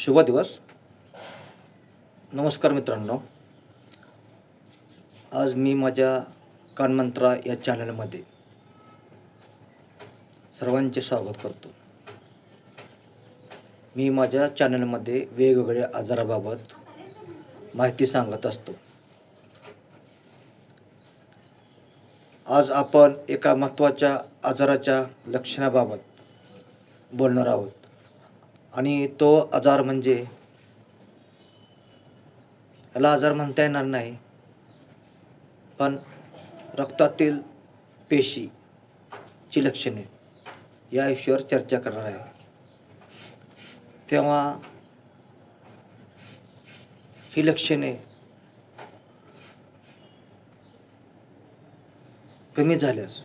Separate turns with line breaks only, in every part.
शुभ दिवस. नमस्कार मित्रांनो. आज मी माझ्या कानमंत्रा या चॅनलमध्ये सर्वांचे स्वागत करतो. मी माझ्या चॅनलमध्ये वेगवेगळ्या आजाराबाबत माहिती सांगत असतो. आज आपण एका महत्त्वाच्या आजाराच्या लक्षणाबाबत बोलणार आहोत आणि तो आजार म्हणजे, याला आजार म्हणता येणार नाही, पण रक्तातील पेशीची लक्षणे या विषयावर चर्चा करणार आहे. तेव्हा ही लक्षणे कमी झाल्यास,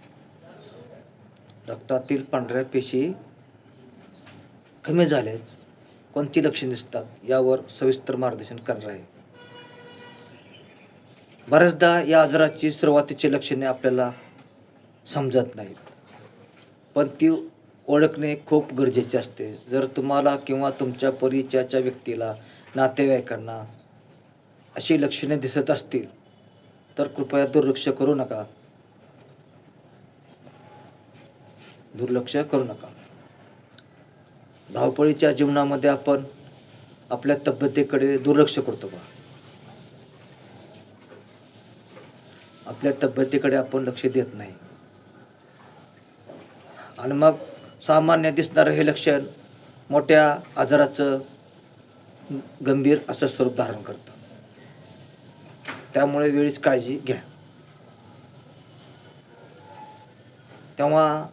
रक्तातील पांढऱ्या पेशी कमी झाल्यास कोणती लक्षणे दिसतात यावर सविस्तर मार्गदर्शन करणार आहे. बऱ्याचदा या आजाराची सुरुवातीची लक्षणे आपल्याला समजत नाहीत, पण ती ओळखणे खूप गरजेचे असते. जर तुम्हाला किंवा तुमच्या परिचयाच्या व्यक्तीला, नातेवाईकांना अशी लक्षणे दिसत असतील तर कृपया दुर्लक्ष करू नका. धावपळीच्या जीवनामध्ये आपण आपल्या तब्येतीकडे दुर्लक्ष करतो बा. आपल्या तब्येतीकडे आपण लक्ष देत नाही आणि मग सामान्य दिसणारं हे लक्षण मोठ्या आजाराचं गंभीर असं स्वरूप धारण करतं. त्यामुळे वेळीच काळजी घ्या. तेव्हा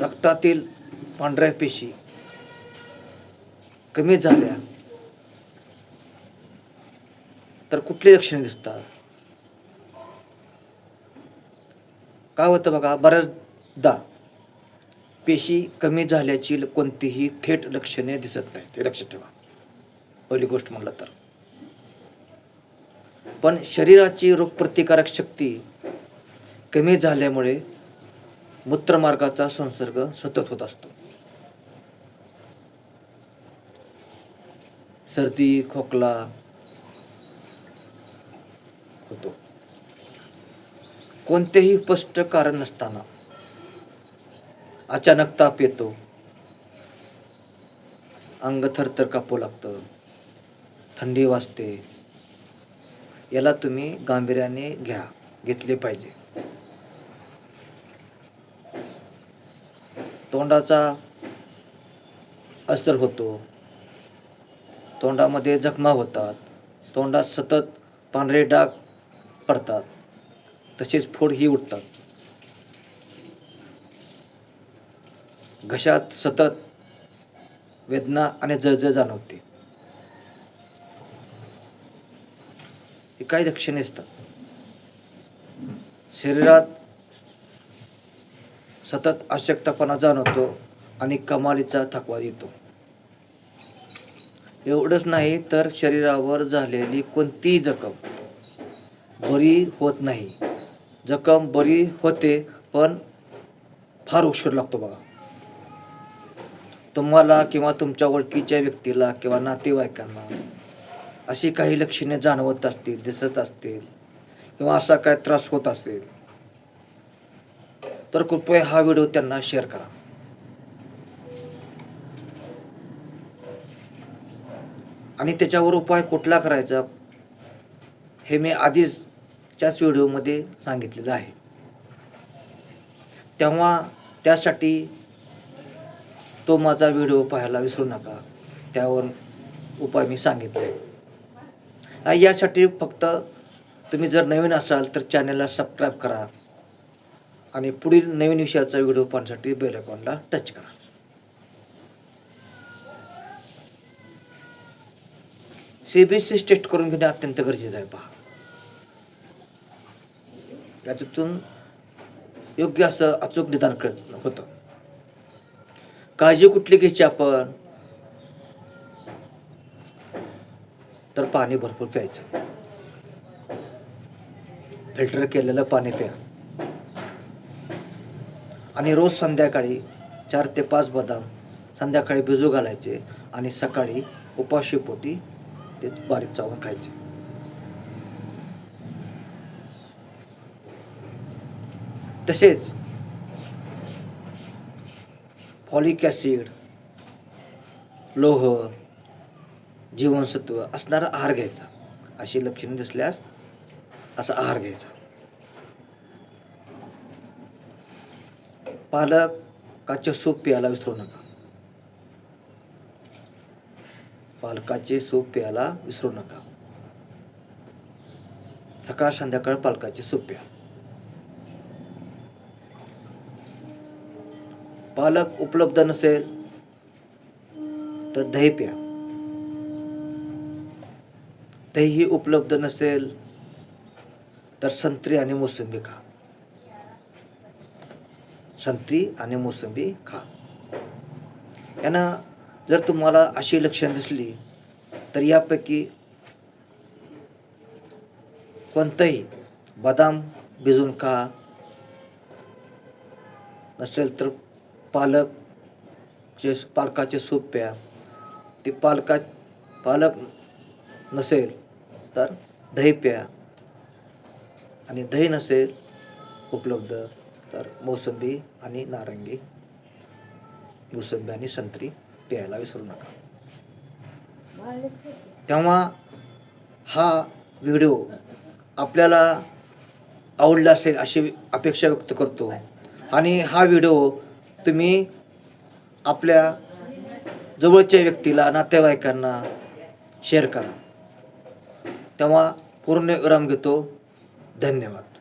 रक्तातील पांढऱ्या पेशी कमी झाल्या तर कुठली लक्षणे दिसतात? काय होतं बघा, बऱ्याचदा पेशी कमी झाल्याची कोणतीही थेट लक्षणे दिसत नाहीत, हे लक्षात ठेवा. पहिली गोष्ट म्हणलं तर, पण शरीराची रोगप्रतिकारक शक्ती कमी झाल्यामुळे मूत्रमार्गाचा संसर्ग सतत होत असतो. सर्दी, खोकला होतो. कोणतेही स्पष्ट कारण नसताना अचानक ताप येतो, अंग थरथर कापू लागतं, थंडी वाजते. याला तुम्ही गांभीर्याने घेतले पाहिजे. तोंडाचा असर होतो, तोंडामध्ये जखमा होतात, तोंडात सतत पांढरे डाग पडतात, तसेच फोडही उठतात, घशात सतत वेदना आणि जळजळ जाणवते. ही काही लक्षणे असतात. शरीरात सतत अशक्तपणा जाणवतो आणि कमालीचा थकवा येतो. एवढंच नाही तर शरीरावर झालेली कोणतीही जखम बरी होत नाही. जखम बरी होते पण फार उशीर लागतो बघा. तुम्हाला किंवा तुमच्या ओळखीच्या व्यक्तीला किंवा नातेवाईकांना अशी काही लक्षणे जाणवत असतील, दिसत असतील किंवा असा काय त्रास होत असेल तर कृपया हा व्हिडिओ त्यांना शेअर करा. आणि त्याच्यावर उपाय कुठला करायचा हे मी आधीच्याच व्हिडिओमध्ये सांगितलेलं आहे. तेव्हा त्यासाठी तो माझा व्हिडिओ पाहायला विसरू नका. त्यावर उपाय मी सांगितले. यासाठी फक्त तुम्ही जर नवीन असाल तर चॅनलला सबस्क्राईब करा आणि पुढील नवीन विषयाचा व्हिडिओ पाहण्यासाठी बेल आयकॉनला टच करा. CBC टेस्ट करून घेणे अत्यंत गरजेचं आहे. पहा, याच्यातून योग्य असं अचूक निदान होतं. काळजी कुठली घ्यायची आपण, तर पाणी भरपूर प्यायचं. फिल्टर केलेलं पाणी प्या आणि रोज संध्याकाळी 4 ते 5 बदाम संध्याकाळी भिजू घालायचे आणि सकाळी उपाशीपोटी ते बारीक चावून खायचे. तसेच फॉलिक ॲसिड, लोह, जीवनसत्व असणारा आहार घ्यायचा. अशी लक्षणे दिसल्यास असा आहार घ्यायचा. पालकाचे सूप प्यायला विसरू नका. पालकाचे सूप प्यायला विसरू नका. सकाळ संध्याकाळ पालकाचे सूप प्या. पालक उपलब्ध नसेल तर दही प्या. दही उपलब्ध नसेल तर संत्री आणि मोसंबी खा. संत्री आणि मोसंबी खा. यानं जर तुम्हाला अशी लक्षणे दिसली तर यापैकी कोणतंही बदाम भिजवून खा. नसेल तर पालकाचे सूप प्या. ते पालक नसेल तर दही प्या. आणि दही नसेल उपलब्ध तर मोसंबी आणि नारंगी, मोसंबी आणि संत्री प्यायला विसरू नका. तेव्हा हा व्हिडिओ आपल्याला आवडला असेल अशी अपेक्षा व्यक्त करतो. आणि हा व्हिडिओ तुम्ही आपल्या जवळच्या व्यक्तीला, नातेवाईकांना शेअर करा. तेव्हा पूर्ण विराम घेतो. धन्यवाद.